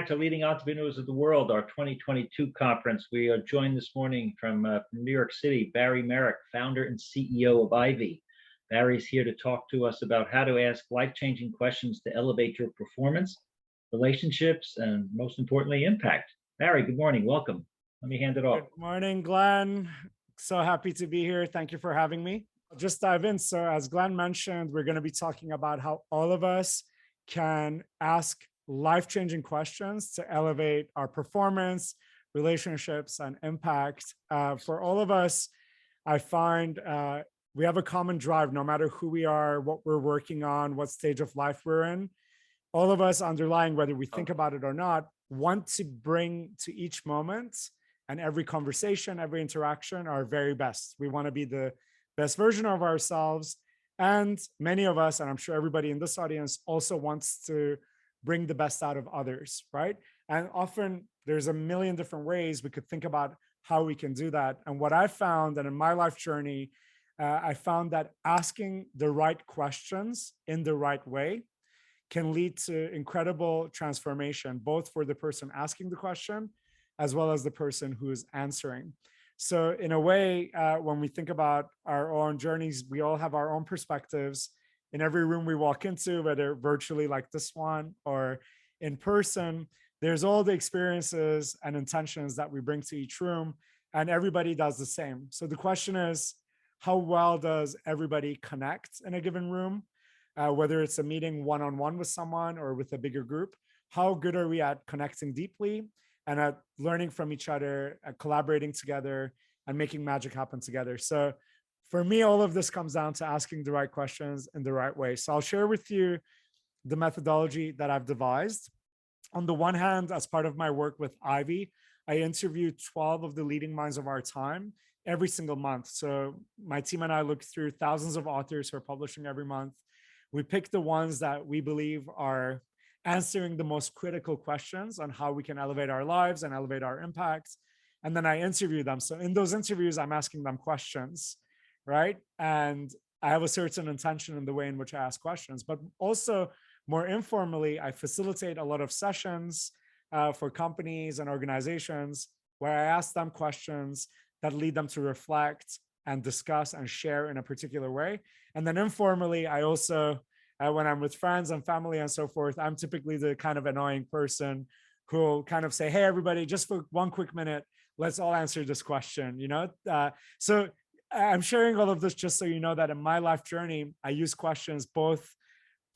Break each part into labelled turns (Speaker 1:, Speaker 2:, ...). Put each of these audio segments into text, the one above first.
Speaker 1: back to Leading Entrepreneurs of the World, our 2022 conference. We are joined this morning from New York City, Beri Meric, founder and CEO of Ivy. Barry's here to talk to us about how to ask life-changing questions to elevate your performance, relationships, and most importantly, impact. Barry, good morning. Welcome. Let me hand it off.
Speaker 2: Good morning, Glenn. So happy to be here. Thank you for having me. I'll just dive in. So as Glenn mentioned, we're going to be talking about how all of us can ask life-changing questions to elevate our performance, relationships, and impact. For all of us, I find we have a common drive, no matter who we are, what we're working on, what stage of life we're in. All of us underlying, whether we think about it or not, want to bring to each moment and every conversation, every interaction, our very best. We want to be the best version of ourselves. And many of us, and I'm sure everybody in this audience, also wants to bring the best out of others, right? And often there's a million different ways we could think about how we can do that. And what I found, and in my life journey, I found that asking the right questions in the right way can lead to incredible transformation, both for the person asking the question, as well as the person who is answering. So in a way, when we think about our own journeys, we all have our own perspectives. In every room we walk into, whether virtually like this one or in person, there's all the experiences and intentions that we bring to each room, and everybody does the same. So the question is, how well does everybody connect in a given room? Whether it's a meeting one-on-one with someone or with a bigger group, how good are we at connecting deeply and at learning from each other, at collaborating together and making magic happen together? So for me, all of this comes down to asking the right questions in the right way. So I'll share with you the methodology that I've devised. On the one hand, as part of my work with Ivy, I interviewed 12 of the leading minds of our time every single month. So my team and I look through thousands of authors who are publishing every month. We pick the ones that we believe are answering the most critical questions on how we can elevate our lives and elevate our impact. And then I interview them. So in those interviews, I'm asking them questions, right? And I have a certain intention in the way in which I ask questions, but also more informally, I facilitate a lot of sessions for companies and organizations where I ask them questions that lead them to reflect and discuss and share in a particular way. And then informally, I also, when I'm with friends and family and so forth, I'm typically the kind of annoying person who will kind of say, hey, everybody, just for one quick minute, let's all answer this question, you know? So I'm sharing all of this just so you know that in my life journey, I use questions both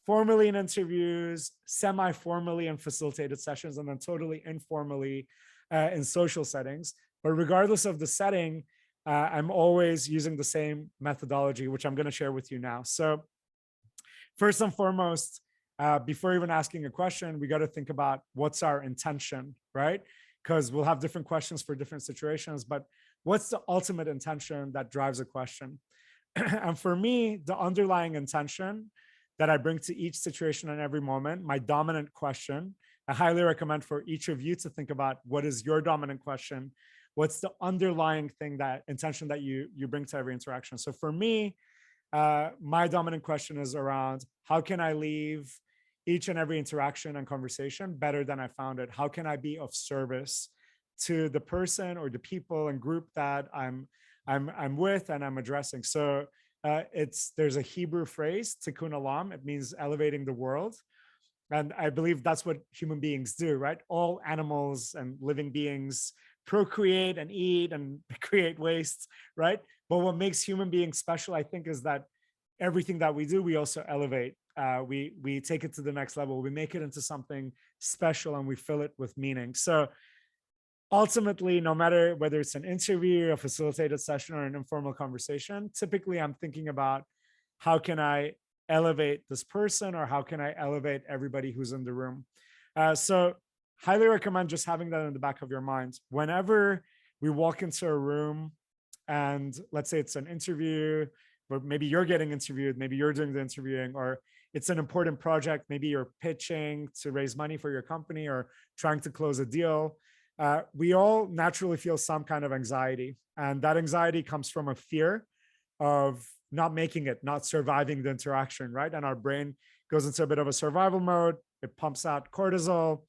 Speaker 2: formally in interviews, semi-formally in facilitated sessions, and then totally informally in social settings. But regardless of the setting, I'm always using the same methodology, which I'm going to share with you now. So first and foremost, before even asking a question, we got to think about what's our intention, right? Because we'll have different questions for different situations, but what's the ultimate intention that drives a question? And for me, the underlying intention that I bring to each situation and every moment, my dominant question, I highly recommend for each of you to think about what is your dominant question? What's the underlying thing, that intention that you bring to every interaction? So for me, my dominant question is around how can I leave each and every interaction and conversation better than I found it? How can I be of service to the person or the people and group that I'm with and I'm addressing? So there's a Hebrew phrase, tikkun olam. It means elevating the world. And I believe that's what human beings do, right? All animals and living beings procreate and eat and create waste, right? But what makes human beings special, I think, is that everything that we do, we also elevate. We take it to the next level. We make it into something special and we fill it with meaning. So ultimately, no matter whether it's an interview, a facilitated session, or an informal conversation, typically I'm thinking about how can I elevate this person, or how can I elevate everybody who's in the room? So highly recommend just having that in the back of your mind. Whenever we walk into a room and let's say it's an interview, or maybe you're getting interviewed, maybe you're doing the interviewing, or it's an important project, maybe you're pitching to raise money for your company or trying to close a deal, we all naturally feel some kind of anxiety. And that anxiety comes from a fear of not making it, not surviving the interaction, right? And our brain goes into a bit of a survival mode. It pumps out cortisol.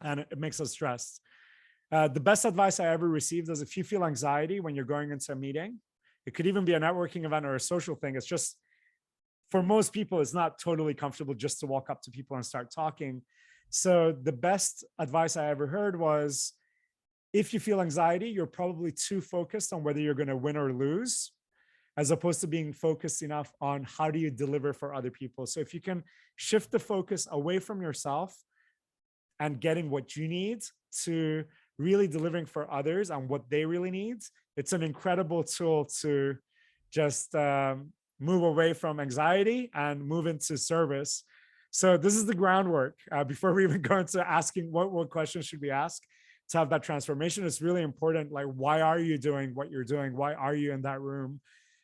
Speaker 2: and it makes us stressed. The best advice I ever received is if you feel anxiety when you're going into a meeting, it could even be a networking event or a social thing. It's just, for most people, it's not totally comfortable just to walk up to people and start talking. So the best advice I ever heard was, if you feel anxiety, you're probably too focused on whether you're going to win or lose, as opposed to being focused enough on how do you deliver for other people. So if you can shift the focus away from yourself and getting what you need to really delivering for others and what they really need, it's an incredible tool to just move away from anxiety and move into service. So this is the groundwork. Before we even go into asking what questions should we ask to have that transformation, it's really important. Like, why are you doing what you're doing? Why are you in that room?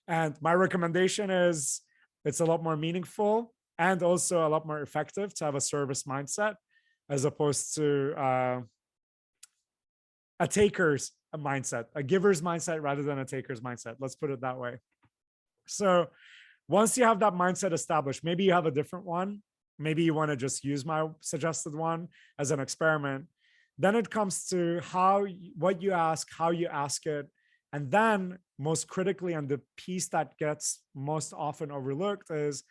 Speaker 2: And my recommendation is, it's a lot more meaningful and also a lot more effective to have a service mindset, as opposed to a taker's mindset, a giver's mindset rather than a taker's mindset. Let's put it that way. So once you have that mindset established, maybe you have a different one. Maybe you want to just use my suggested one as an experiment. Then it comes to what you ask, how you ask it. And then most critically, and the piece that gets most often overlooked, is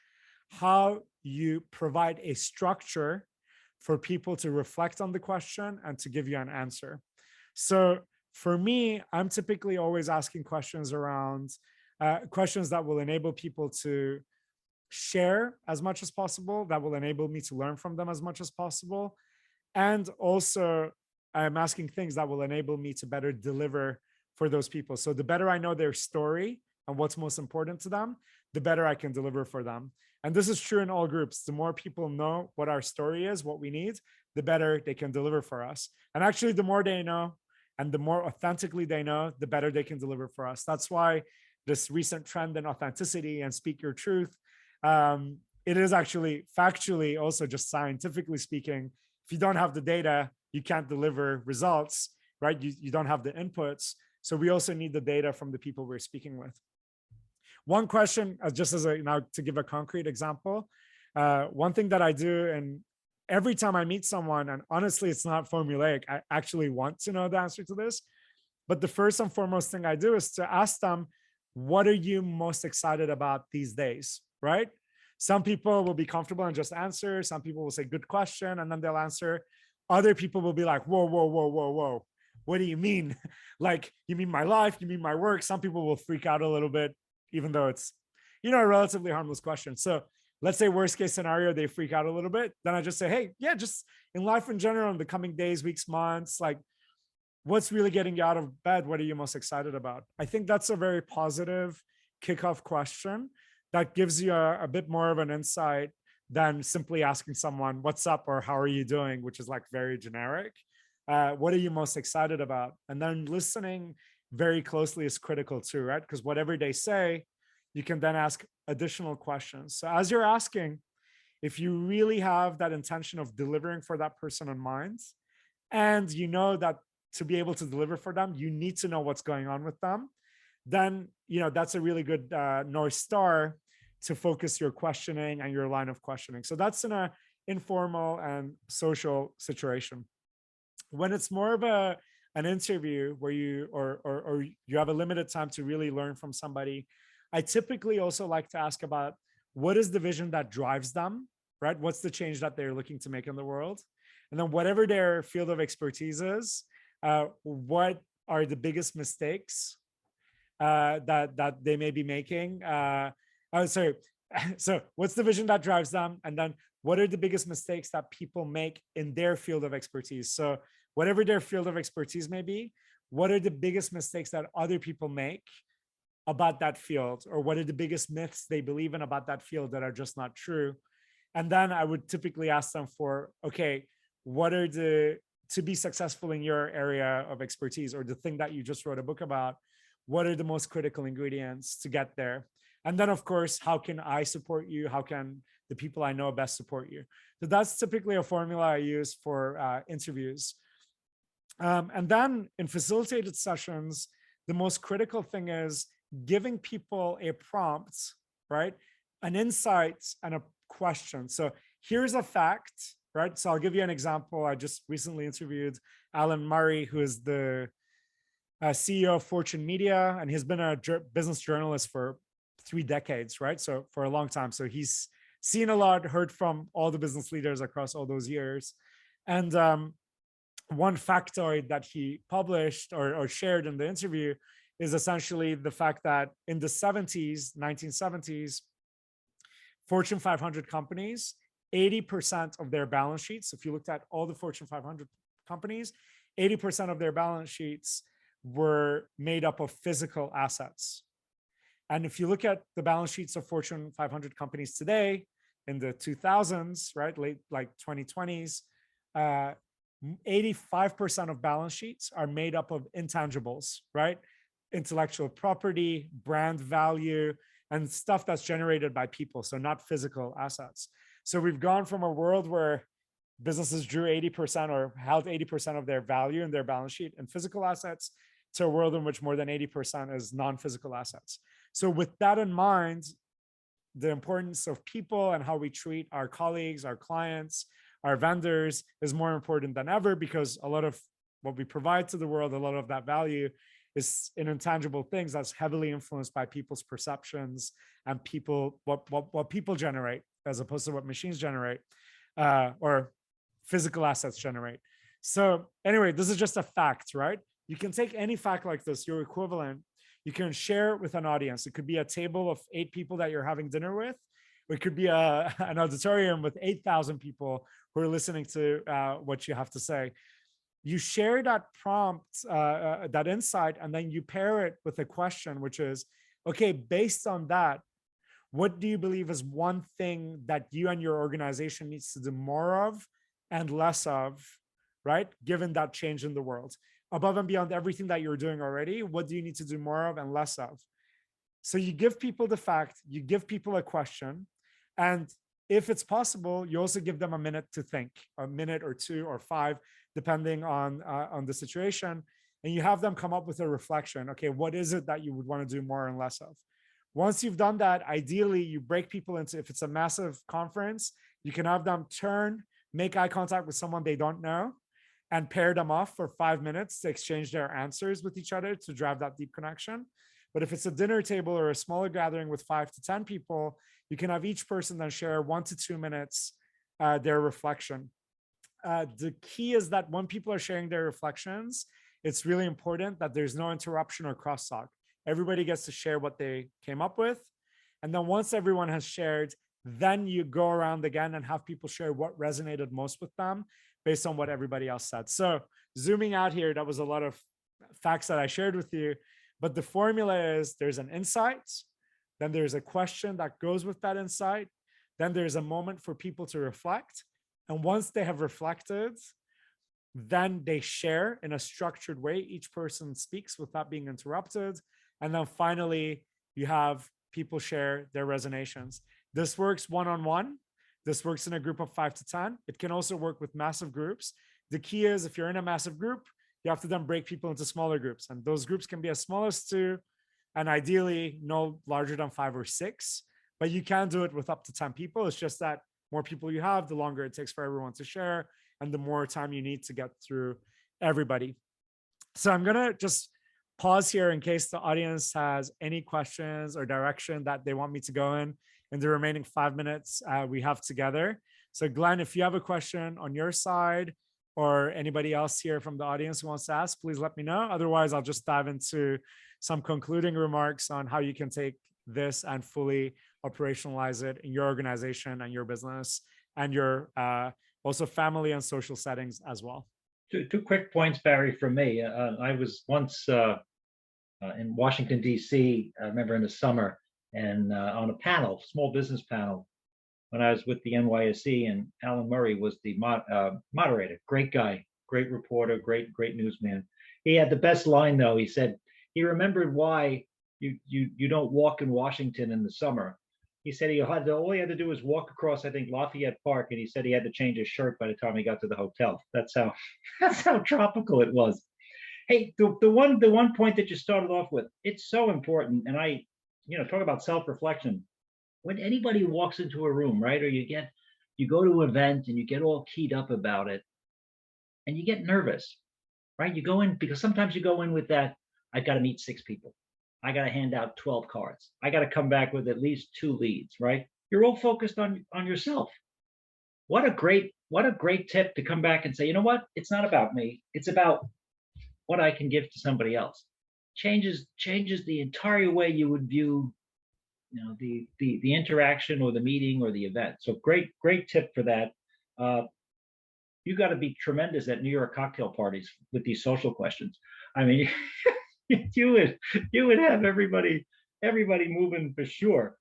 Speaker 2: how you provide a structure for people to reflect on the question and to give you an answer. So for me, I'm typically always asking questions around questions that will enable people to share as much as possible, that will enable me to learn from them as much as possible. And also, I'm asking things that will enable me to better deliver for those people. So the better I know their story and what's most important to them, the better I can deliver for them. And this is true in all groups. The more people know what our story is, what we need, the better they can deliver for us. And actually, the more they know and the more authentically they know, the better they can deliver for us. That's why this recent trend in authenticity and speak your truth, it is actually factually, also just scientifically speaking, if you don't have the data, you can't deliver results, right? You don't have the inputs. So we also need the data from the people we're speaking with. One question, just as now to give a concrete example, one thing that I do, and every time I meet someone, and honestly, it's not formulaic, I actually want to know the answer to this. But the first and foremost thing I do is to ask them, what are you most excited about these days, right? Some people will be comfortable and just answer. Some people will say, good question, and then they'll answer. Other people will be like, whoa, whoa, whoa, whoa, whoa. What do you mean? Like, you mean my life? You mean my work? Some people will freak out a little bit, even though it's, a relatively harmless question. So let's say worst case scenario, they freak out a little bit. Then I just say, hey, yeah, just in life in general, in the coming days, weeks, months, like, what's really getting you out of bed? What are you most excited about? I think that's a very positive kickoff question that gives you a bit more of an insight than simply asking someone, what's up, or how are you doing, which is like very generic. What are you most excited about? And then listening very closely is critical too, right? Because whatever they say, you can then ask additional questions. So as you're asking, if you really have that intention of delivering for that person in mind, and you know that to be able to deliver for them, you need to know what's going on with them, then that's a really good North Star to focus your questioning and your line of questioning. So that's in a informal and social situation. When it's more of an interview where you or you have a limited time to really learn from somebody, I typically also like to ask about, what is the vision that drives them, right? What's the change that they're looking to make in the world? And then whatever their field of expertise is, what are the biggest mistakes that they may be making? Sorry. So what's the vision that drives them? And then what are the biggest mistakes that people make in their field of expertise? So whatever their field of expertise may be, what are the biggest mistakes that other people make about that field? Or what are the biggest myths they believe in about that field that are just not true? And then I would typically ask them for, okay, what are to be successful in your area of expertise, or the thing that you just wrote a book about, what are the most critical ingredients to get there? And then, of course, how can I support you? How can the people I know best support you? So that's typically a formula I use for interviews. And then in facilitated sessions, the most critical thing is giving people a prompt, right? An insight and a question. So here's a fact, right? So I'll give you an example. I just recently interviewed Alan Murray, who is the CEO of Fortune Media, and he's been a business journalist for 3 decades, right? So for a long time. So he's seen a lot, heard from all the business leaders across all those years. And one factoid that he published or shared in the interview is essentially the fact that in the 1970s, Fortune 500 companies, 80% of their balance sheets, if you looked at all the Fortune 500 companies, 80% of their balance sheets were made up of physical assets. And if you look at the balance sheets of Fortune 500 companies today in the 2000s, right, late like 2020s, 85% of balance sheets are made up of intangibles, right? Intellectual property, brand value, and stuff that's generated by people, so not physical assets. So we've gone from a world where businesses drew 80% or held 80% of their value in their balance sheet and physical assets to a world in which more than 80% is non-physical assets. So with that in mind, the importance of people and how we treat our colleagues, our clients, our vendors is more important than ever, because a lot of what we provide to the world, a lot of that value is in intangible things that's heavily influenced by people's perceptions and people, what people generate as opposed to what machines generate or physical assets generate. So anyway, this is just a fact, right? You can take any fact like this, your equivalent, you can share it with an audience. It could be a table of 8 people that you're having dinner with. It could be an auditorium with 8,000 people who are listening to what you have to say. You share that prompt, that insight, and then you pair it with a question, which is, okay, based on that, what do you believe is one thing that you and your organization needs to do more of and less of, right? Given that change in the world, above and beyond everything that you're doing already, what do you need to do more of and less of? So you give people the fact, you give people a question, and if it's possible, you also give them a minute to think, a minute or 2 or 5, depending on the situation, and you have them come up with a reflection. Okay, what is it that you would want to do more and less of? Once you've done that, ideally, you break people into, if it's a massive conference, you can have them turn, make eye contact with someone they don't know, and pair them off for 5 minutes to exchange their answers with each other to drive that deep connection. But if it's a dinner table or a smaller gathering with 5 to 10 people, you can have each person then share 1 to 2 minutes their reflection. The key is that when people are sharing their reflections, it's really important that there's no interruption or crosstalk. Everybody gets to share what they came up with. And then once everyone has shared, then you go around again and have people share what resonated most with them based on what everybody else said. So zooming out here, that was a lot of facts that I shared with you. But the formula is there's an insight, then there's a question that goes with that insight, then there's a moment for people to reflect. And once they have reflected, then they share in a structured way. Each person speaks without being interrupted. And then finally, you have people share their resonations. This works one-on-one. This works in a group of 5 to 10. It can also work with massive groups. The key is if you're in a massive group, you have to then break people into smaller groups. And those groups can be as small as 2, and ideally no larger than 5 or 6. But you can do it with up to 10 people. It's just that more people you have, the longer it takes for everyone to share, and the more time you need to get through everybody. So I'm going to just pause here in case the audience has any questions or direction that they want me to go in the remaining 5 minutes we have together. So Glenn, if you have a question on your side or anybody else here from the audience who wants to ask, please let me know. Otherwise, I'll just dive into some concluding remarks on how you can take this and fully operationalize it in your organization and your business and your also family and social settings as well.
Speaker 1: Two quick points, Barry, from me. I was once in Washington, D.C., I remember in the summer, and on a panel, small business panel, when I was with the NYSE, and Alan Murray was the moderator. Great guy, great reporter, great newsman. He had the best line, though. He said he remembered why you don't walk in Washington in the summer. He said all he had to do was walk across, I think, Lafayette Park, and he said he had to change his shirt by the time he got to the hotel. That's how tropical it was. Hey, the one point that you started off with, it's so important, and I talk about self-reflection. When anybody walks into a room, right, or you get you go to an event and you get all keyed up about it and you get nervous, right? You go in because sometimes you go in with that, I got to meet 6 people. I got to hand out 12 cards. I got to come back with at least 2 leads, right? You're all focused on yourself. What a great tip to come back and say, you know what? It's not about me. It's about what I can give to somebody else. Changes the entire way you would view, the interaction or the meeting or the event. So great tip for that. You got to be tremendous at New York cocktail parties with these social questions. I mean, you would have everybody moving for sure.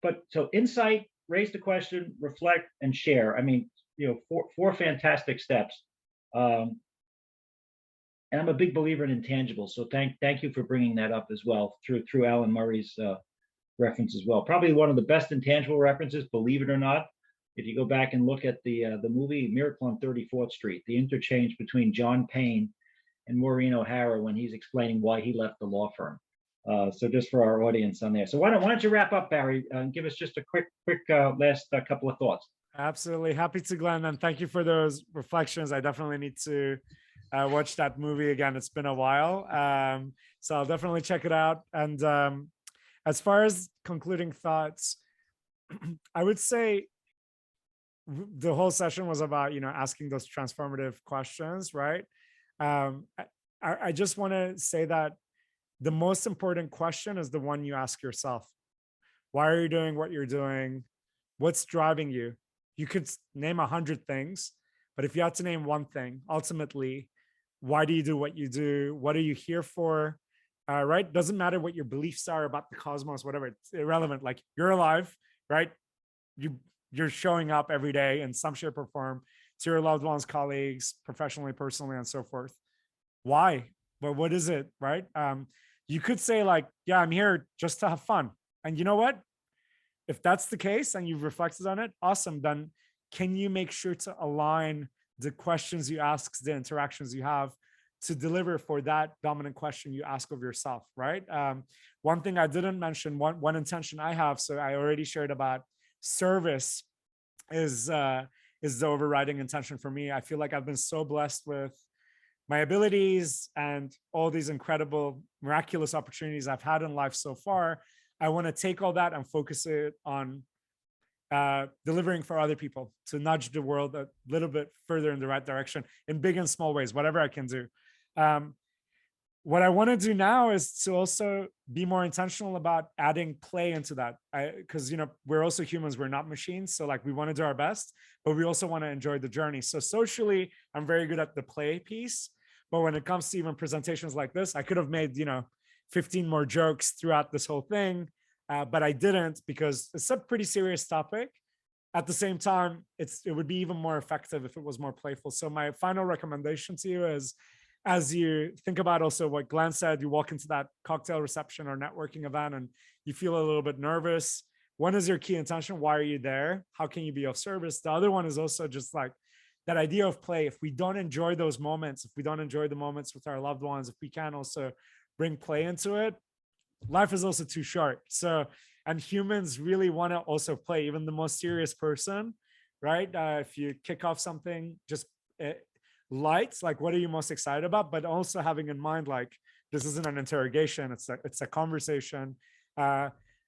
Speaker 1: But so insight, raise the question, reflect, and share. I mean, four fantastic steps. And I'm a big believer in intangibles. So thank you for bringing that up as well through Alan Murray's reference as well. Probably one of the best intangible references, believe it or not. If you go back and look at the movie Miracle on 34th Street, the interchange between John Payne and Maureen O'Hara when he's explaining why he left the law firm. So just for our audience on there. So why don't you wrap up, Barry, and give us just a quick last couple of thoughts.
Speaker 2: Absolutely. Happy to, Glenn. And thank you for those reflections. I definitely need to watch that movie again. It's been a while. So I'll definitely check it out. And as far as concluding thoughts, I would say the whole session was about, asking those transformative questions, right? I just want to say that the most important question is the one you ask yourself. Why are you doing what you're doing? What's driving you? You could name 100 things, but if you had to name one thing, ultimately, why do you do what you do? What are you here for? Right? Doesn't matter what your beliefs are about the cosmos, whatever, it's irrelevant. Like, you're alive, right? You're showing up every day in some shape or form to your loved ones, colleagues, professionally, personally, and so forth. Why? But what is it, right? You could say like, yeah, I'm here just to have fun. And you know what? If that's the case and you've reflected on it, awesome. Then can you make sure to align the questions you ask, the interactions you have to deliver for that dominant question you ask of yourself, right? One thing I didn't mention, one intention I have, so I already shared about service is the overriding intention for me. I feel like I've been so blessed with my abilities and all these incredible, miraculous opportunities I've had in life so far. I want to take all that and focus it on delivering for other people, to nudge the world a little bit further in the right direction in big and small ways, whatever I can do. What I want to do now is to also be more intentional about adding play into that, because we're also humans, we're not machines. So like, we want to do our best, but we also want to enjoy the journey. So socially, I'm very good at the play piece, but when it comes to even presentations like this, I could have made 15 more jokes throughout this whole thing, but I didn't, because it's a pretty serious topic. At the same time, it would be even more effective if it was more playful. So my final recommendation to you is, as you think about also what Glenn said, you walk into that cocktail reception or networking event and you feel a little bit nervous. One is your key intention. Why are you there? How can you be of service? The other one is also just like that idea of play. If we don't enjoy those moments, if we don't enjoy the moments with our loved ones, if we can also bring play into it, life is also too short. So, and humans really want to also play, even the most serious person, right? If you kick off something, just light, like, what are you most excited about? But also having in mind, like, this isn't an interrogation, it's a conversation.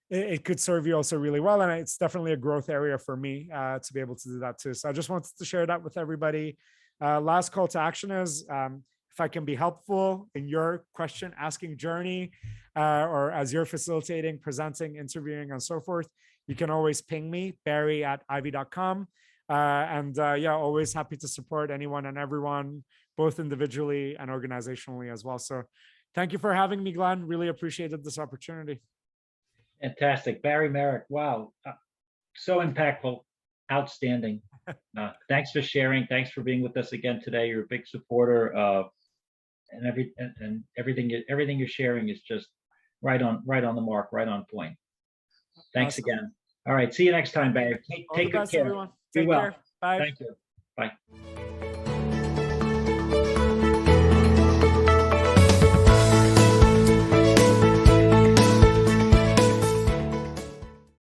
Speaker 2: It could serve you also really well. And it's definitely a growth area for me to be able to do that too. So I just wanted to share that with everybody. Last call to action is, if I can be helpful in your question asking journey, or as you're facilitating, presenting, interviewing, and so forth, you can always ping me, barry@ivy.com. Yeah, always happy to support anyone and everyone, both individually and organizationally as well. So thank you for having me, Glenn. Really appreciated this opportunity.
Speaker 1: Fantastic. Beri Meric. Wow. So impactful. Outstanding. Thanks for sharing. Thanks for being with us again today. You're a big supporter and everything you're sharing is just right on the mark, right on point. Thanks awesome. Again. All right. See you next time, Barry. Take good care.
Speaker 2: Everyone. Take care. Bye.
Speaker 1: Thank you. Bye.